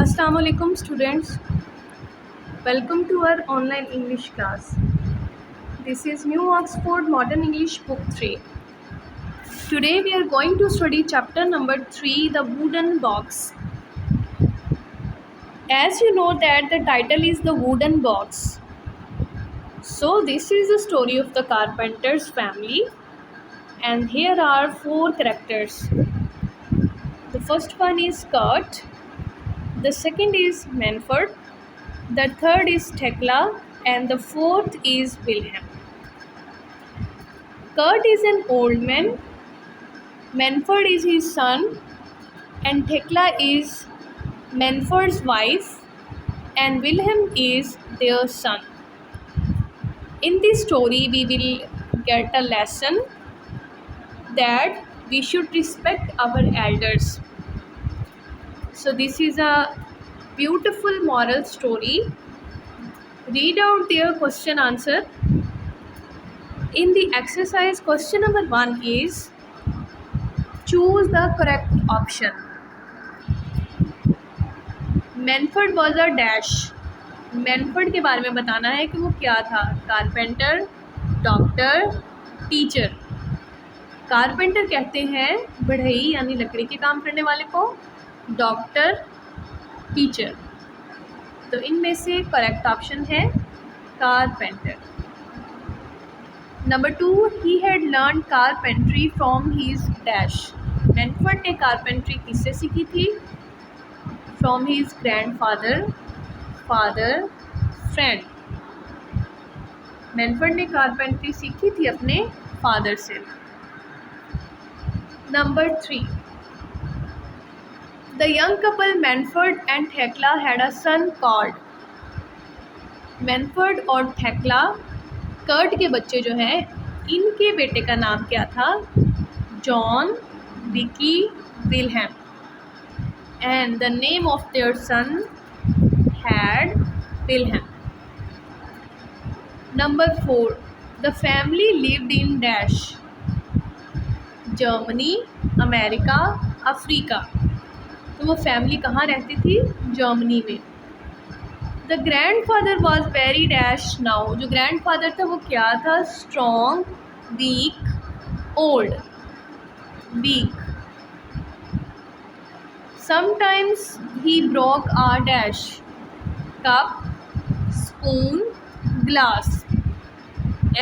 Assalamualaikum students, welcome to our online English class. This is New Oxford Modern English Book 3. Today we are going to study chapter number 3, The Wooden Box. As you know that the title is The Wooden Box. So this is the story of the carpenter's family and here are 4 characters. The first one is Kurt, the second is Manfred, the third is Tekla and the fourth is Wilhelm. Kurt is an old man, Manfred is his son, and Tekla is Manfred's wife, and Wilhelm is their son. In this story, we will get a lesson that we should respect our elders. So this is a beautiful moral story. Read out their question answer. In the exercise, question number 1 is choose the correct option. Manfred was a dash. Manfred के बारे में बताना है कि वो क्या था। Carpenter, doctor, teacher. Carpenter कहते हैं बढ़ई यानी लकड़ी के काम करने वाले को, डॉक्टर, टीचर। तो इनमें से करेक्ट ऑप्शन है carpenter. Number 2, he had learn carpentry from his dash. Manfred ने कारपेंट्री किससे सीखी थी? From his grandfather, father, friend. Manfred ने कारपेंट्री सीखी थी अपने फादर से। Number 3, the young couple Manfred and Thekla had a son called. Manfred और थेक्ला, कर्ट के बच्चे जो हैं, इनके बेटे का नाम क्या था? John, Vicky, Wilhelm. And the name of their son had Wilhelm. Number 4, the family lived in dash. Germany, America, Africa. तो वो फैमिली कहाँ रहती थी? जर्मनी में। The grandfather was very dash now. जो ग्रैंडफादर था वो क्या था? Strong, weak, old, weak. Sometimes he broke a dash, cup, spoon, glass.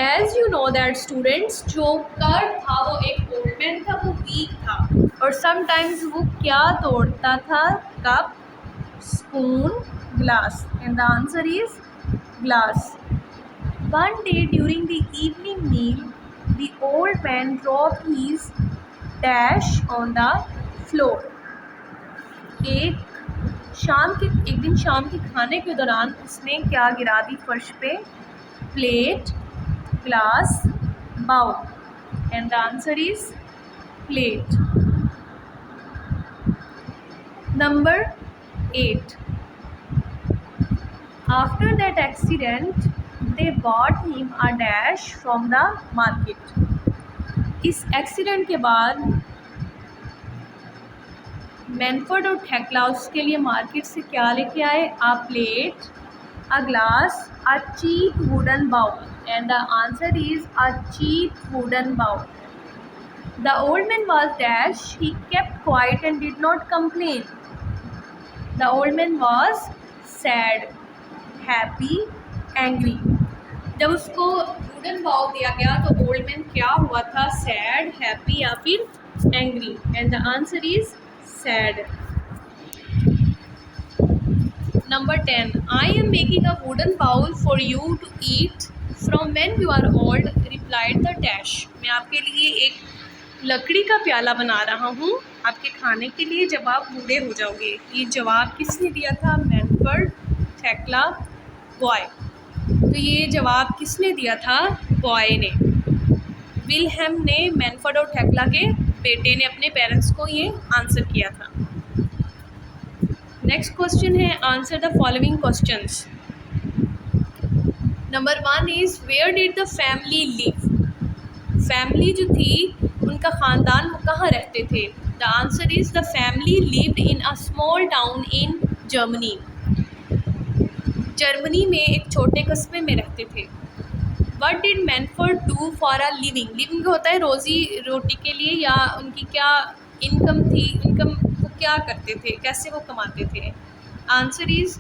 As you know that students, जो कर्ट था वो एक ओल्ड मैन था, वो वीक था और sometimes वो क्या तोड़ता था? Cup, spoon, glass. And the answer is glass. One day during the evening meal, the old man dropped his dash on the floor. एक दिन शाम के खाने के दौरान उसने क्या गिरा दी फर्श पे? Plate, glass, bowl. And the answer is plate. Number 8, after that accident they bought him a dash from the market. इस एक्सीडेंट के बाद मैनफर्ड और थेक्ला उसके लिए मार्केट से क्या लेके आए? A plate, a glass, a cheap wooden bowl. And the answer is a cheap wooden bowl. The old man was dash, he kept quiet and did not complain. The old man was sad, happy, angry. जब उसको wooden bowl दिया गया तो old man क्या हुआ था? Sad, happy या फिर angry. And the answer is sad. Number 10, I am making a wooden bowl for you to eat from when you are old, replied the dash. मैं आपके लिए एक लकड़ी का प्याला बना रहा हूँ आपके खाने के लिए जब आप बूढ़े हो जाओगे। ये जवाब किसने दिया था? मैनफर्ड, थेक्ला, बॉय। तो ये जवाब किसने दिया था? बॉय ने। विलहेम ने मैनफर्ड और थेक्ला के बेटे ने अपने पेरेंट्स को ये आंसर किया था। नेक्स्ट क्वेश्चन है answer the following questions. Number 1 is where did the family live. Family जो थी उनका ख़ानदान वो कहाँ रहते थे? The answer is the family lived in a small town in Germany. Germany में एक छोटे कस्बे में रहते थे। What did Manfred do for a living? Living होता है रोज़ी रोटी के लिए, या उनकी क्या इनकम थी, इनकम वो क्या करते थे, कैसे वो कमाते थे? Answer is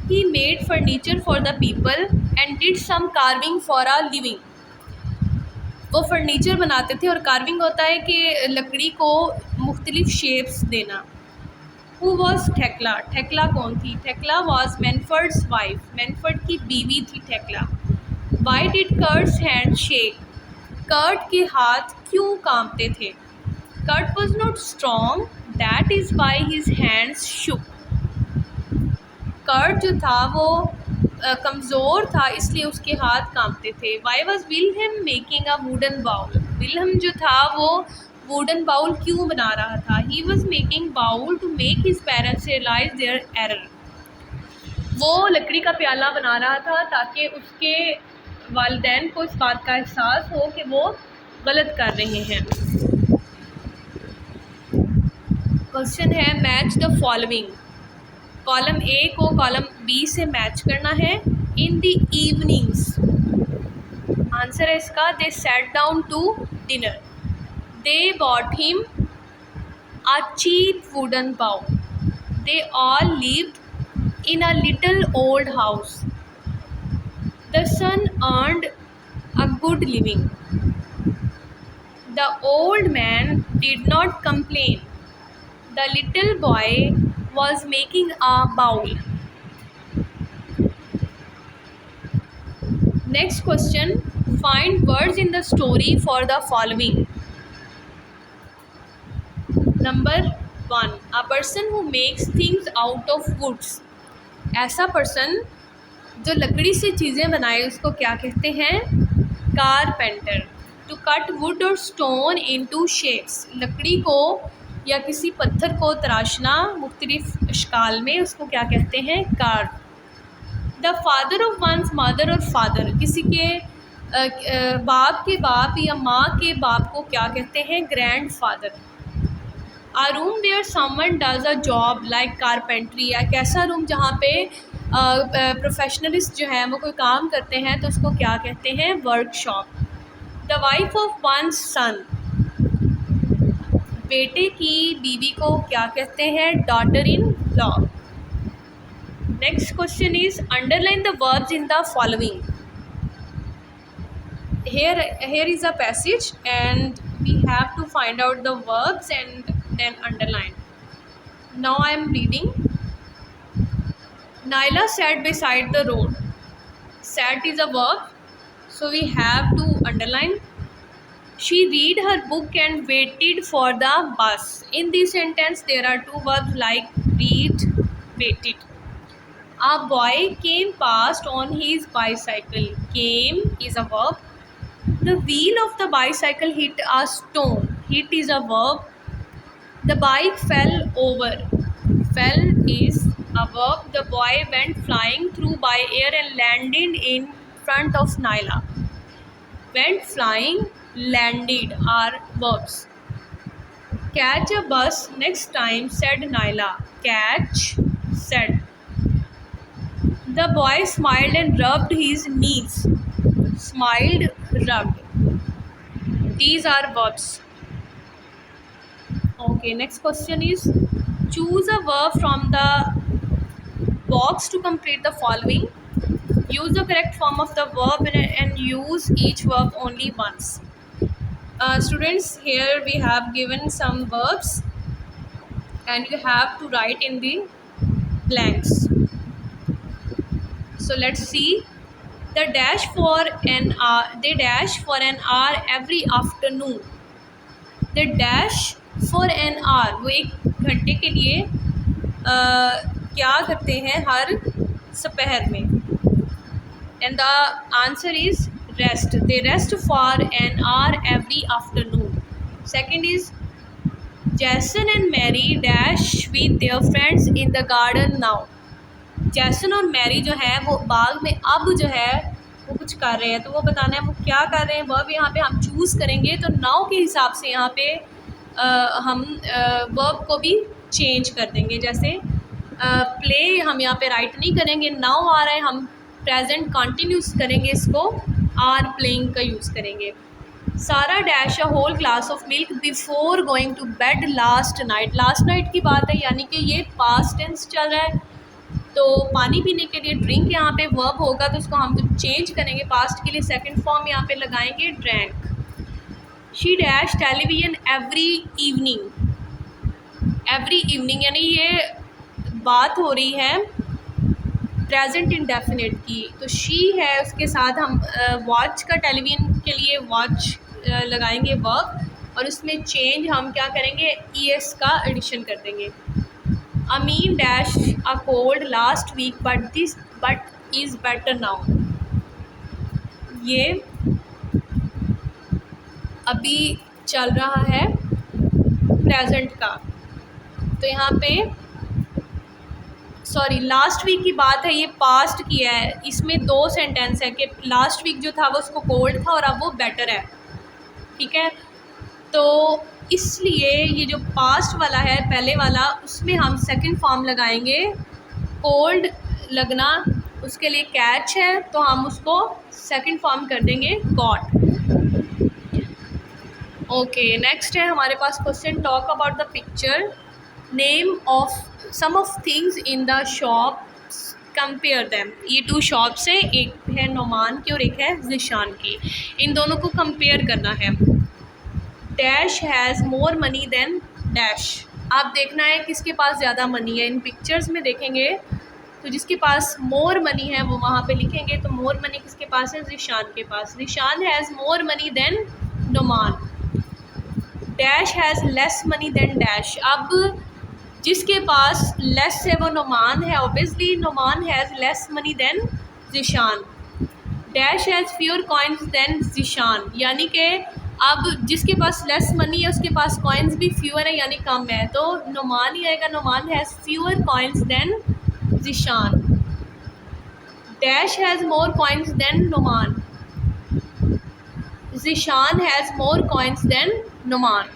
he made furniture for the people and did some carving for a living. वो फर्नीचर बनाते थे, और कार्विंग होता है कि लकड़ी को मुख्तलिफ शेप्स देना। Who was थेक्ला? थेक्ला कौन थी? थेक्ला वॉज मैनफर्ड्स वाइफ। मैनफर्ड की बीवी थी Thekla. Why did Kurt's hand shake? Kurt के हाथ क्यों कांपते थे? Kurt was not strong, that is why his hands shook. Kurt जो था वो कमज़ोर था, इसलिए उसके हाथ कांपते थे। Why was Wilhelm making a wooden bowl? Wilhelm जो था वो वुडन बाउल क्यों बना रहा था? He was making bowl to make his parents realise their error. वो लकड़ी का प्याला बना रहा था ताकि उसके वालिदैन को इस बात का एहसास हो कि वो गलत कर रहे हैं। क्वेश्चन है match the following. Column A को कॉलम बी से मैच करना है। इन द इवनिंग्स, आंसर है इसका, they sat down to dinner. They bought him a cheap wooden bowl. They all lived in a little old house. The son earned a good living. The old man did not complain. The little boy was making a bowl. Next question, find words in the story for the following. Number 1, a person who makes things out of woods. ऐसा person जो लकड़ी से चीज़ें बनाए उसको क्या कहते हैं? कारपेंटर। टू कट वुड और स्टोन इनटू शेप्स, लकड़ी को या किसी पत्थर को तराशना मुख्तलिफ अशकाल में, उसको क्या कहते हैं? Carve. The father of one's mother और फादर, किसी के बाप के बाप या माँ के बाप को क्या कहते हैं? Grandfather. A room where someone does a job like carpentry, या एक ऐसा रूम जहाँ पे प्रोफेशनलिस्ट जो हैं वो कोई काम करते हैं तो उसको क्या कहते हैं? Workshop. The wife of one son, बेटे की बीवी को क्या कहते हैं? Daughter in law. Next question is underline the verbs in the following. Here is a passage and we have to find out the verbs and then underline. Now I am reading. Naila sat beside the road. Sat is a verb, so we have to underline. She read her book and waited for the bus. In this sentence there are two verbs like read, waited. A boy came past on his bicycle. Came is a verb. The wheel of the bicycle hit a stone. Hit is a verb. The bike fell over. Fell is a verb. The boy went flying through by air and landed in front of Naila. Went flying, landed are verbs. Catch a bus next time, said Naila. Catch, said. The boy smiled and rubbed his knees. Smiled, rubbed. These are verbs. Okay, next question is choose a verb from the box to complete the following. Use the correct form of the verb and use each verb only once. Students, here we have given some verbs and you have to write in the blanks. So let's see. They dash for an hour every afternoon. They dash for an hour, वो एक घंटे के लिए क्या करते हैं हर दोपहर में. And the answer is rest. They rest for an hour every afternoon. Second is Jason and Mary dash with their friends in the garden now. जैसन और मैरी जो है वो बाग में अब जो है वो कुछ कर रहे हैं, तो वो बताना है वो क्या कर रहे हैं. वर्ब यहाँ पे हम चूज़ करेंगे तो नाउ के हिसाब से यहाँ पे हम वर्ब को भी चेंज कर देंगे. जैसे प्ले हम यहाँ पे राइट नहीं करेंगे, नाउ आ रहा है, हम प्रेजेंट कंटिन्यूस करेंगे, इसको आर प्लेइंग का यूज़ करेंगे। सारा dash a whole glass of milk before going to bed last night. Last night की बात है, यानी कि ये पास्ट टेंस चल रहा है, तो पानी पीने के लिए ड्रिंक यहाँ पे वर्ब होगा, तो उसको हम चेंज करेंगे पास्ट के लिए, सेकंड फॉर्म यहाँ पे लगाएंगे drank. She dash television every evening, यानी ये बात हो रही है प्रेजेंट इंडेफिनिट की, तो शी है, उसके साथ हम वॉच का, टेलीविजन के लिए वॉच लगाएंगे वर्ब, और उसमें चेंज हम क्या करेंगे, ईएस का एडिशन कर देंगे। Amin dash a cold last week but is better now. ये अभी चल रहा है प्रेजेंट का, तो यहाँ पे सॉरी लास्ट वीक की बात है, ये पास्ट की है, इसमें दो सेंटेंस है कि लास्ट वीक जो था वो उसको कोल्ड था और अब वो बेटर है, ठीक है। तो इसलिए ये जो पास्ट वाला है पहले वाला, उसमें हम सेकंड फॉर्म लगाएंगे कोल्ड लगना, उसके लिए कैच है, तो हम उसको सेकंड फॉर्म कर देंगे गॉट। ओके, नेक्स्ट है हमारे पास question, talk about the picture, name of some of things in the shop, compare them. ये टू शॉप्स है, एक है नोमान की और एक है ज़ीशान की, इन दोनों को कंपेयर करना है। Dash has more money than dash, आप देखना है किसके पास ज़्यादा मनी है, इन पिक्चर्स में देखेंगे तो जिसके पास मोर मनी है वो वहाँ पे लिखेंगे, तो मोर मनी किसके पास है, ज़ीशान के पास। Zeeshan has more money than Noman. Dash has less money than dash, अब जिसके पास लेस है वो नोमान है, obviously Noman has less money than Zeeshan. Dash has fewer coins than Zeeshan, यानी कि अब जिसके पास लेस मनी है उसके पास कॉइन्स भी फ्यूअर है, यानी कम है, तो नोमान ही आएगा, Noman has fewer coins than Zeeshan. Dash has more coins than Noman, Zeeshan has more coins than Noman.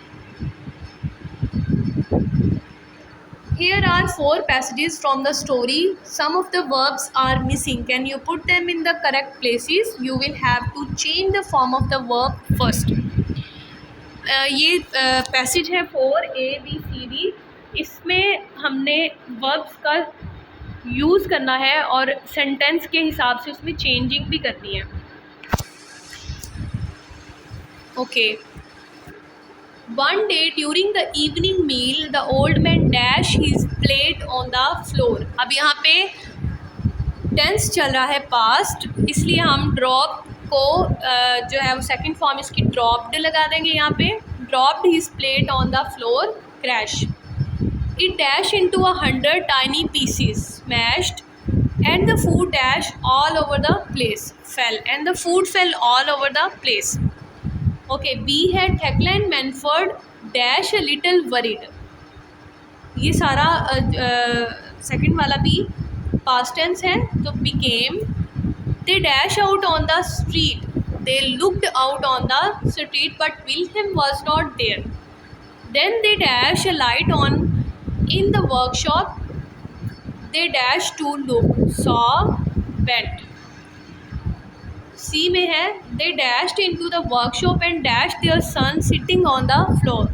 Here are 4 passages from the story. Some of the verbs are missing. Can you put them in the correct places? You will have to change the form of the verb first. ये passage है 4 ABCD, इसमें हमने verbs का use करना है और sentence के हिसाब से उसमें चेंजिंग भी करनी है। Okay. One day during the evening meal, the old man dashed his plate on the floor. अब यहाँ पे टेंस चल रहा है पास्ट, इसलिए हम ड्रॉप को जो है वो सेकंड फॉर्म इसकी ड्रॉप्ड लगा देंगे, यहाँ पे dropped his plate on the floor, crash. It dash into 100 tiny pieces, smashed, and the food dash all over the place, fell, and the food fell all over the place. Okay, B है Thekla and Manfred dash a little worried, ये सारा second वाला B past tense है, तो became. They dash out on the street, they looked out on the street but Wilhelm was not there. Then they dash a light on in the workshop, they dash to look, saw, went. C में है they dashed into the workshop and dash their son sitting on the floor,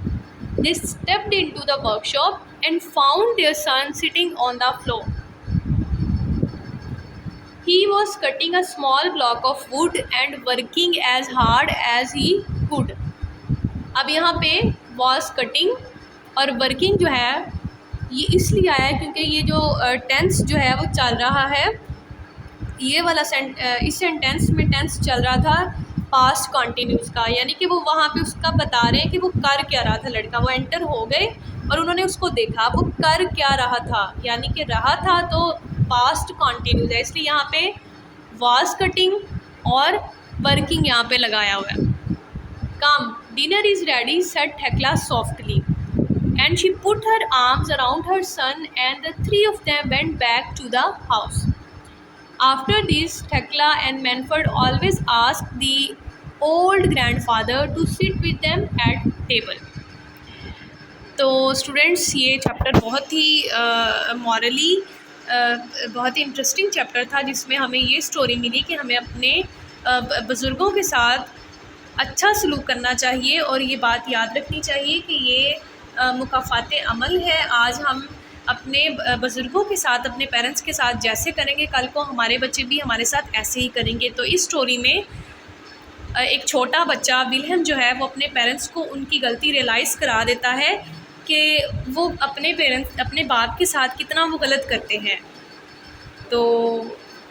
they stepped into the workshop and found their son sitting on the floor. He was cutting a small block of wood and working as hard as he could. अब यहाँ पे was cutting और working जो है ये इसलिए आया है क्योंकि ये जो टेंस जो है वो चल रहा है, ये वाला इस सेंटेंस में टेंस चल रहा था पास्ट कॉन्टिन्यूस का, यानी कि वो वहाँ पे उसका बता रहे हैं कि वो कर क्या रहा था लड़का, वो एंटर हो गए और उन्होंने उसको देखा, वो कर क्या रहा था, यानी कि रहा था, तो पास्ट कॉन्टिन्यूस है, इसलिए यहाँ पे वाज कटिंग और वर्किंग यहाँ पे लगाया हुआ है। Come, dinner is ready, said Thekla softly, and she put her arms around her son and the three of them went back to the house. After this, Thekla and Manford always asked the old grandfather to sit with them at table. तो students ये chapter बहुत ही morally बहुत ही interesting chapter था, जिसमें हमें ये story मिली कि हमें अपने बुज़ुर्गों के साथ अच्छा सलूक करना चाहिए और ये बात याद रखनी चाहिए कि ये मुकाफ़ात अमल है। आज हम अपने बुज़ुर्गों के साथ, अपने पेरेंट्स के साथ जैसे करेंगे, कल को हमारे बच्चे भी हमारे साथ ऐसे ही करेंगे। तो इस स्टोरी में एक छोटा बच्चा विल्हम जो है वो अपने पेरेंट्स को उनकी गलती रियलाइज़ करा देता है कि वो अपने बाप के साथ कितना वो गलत करते हैं। तो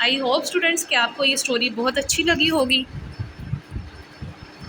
आई होप स्टूडेंट्स कि आपको ये स्टोरी बहुत अच्छी लगी होगी।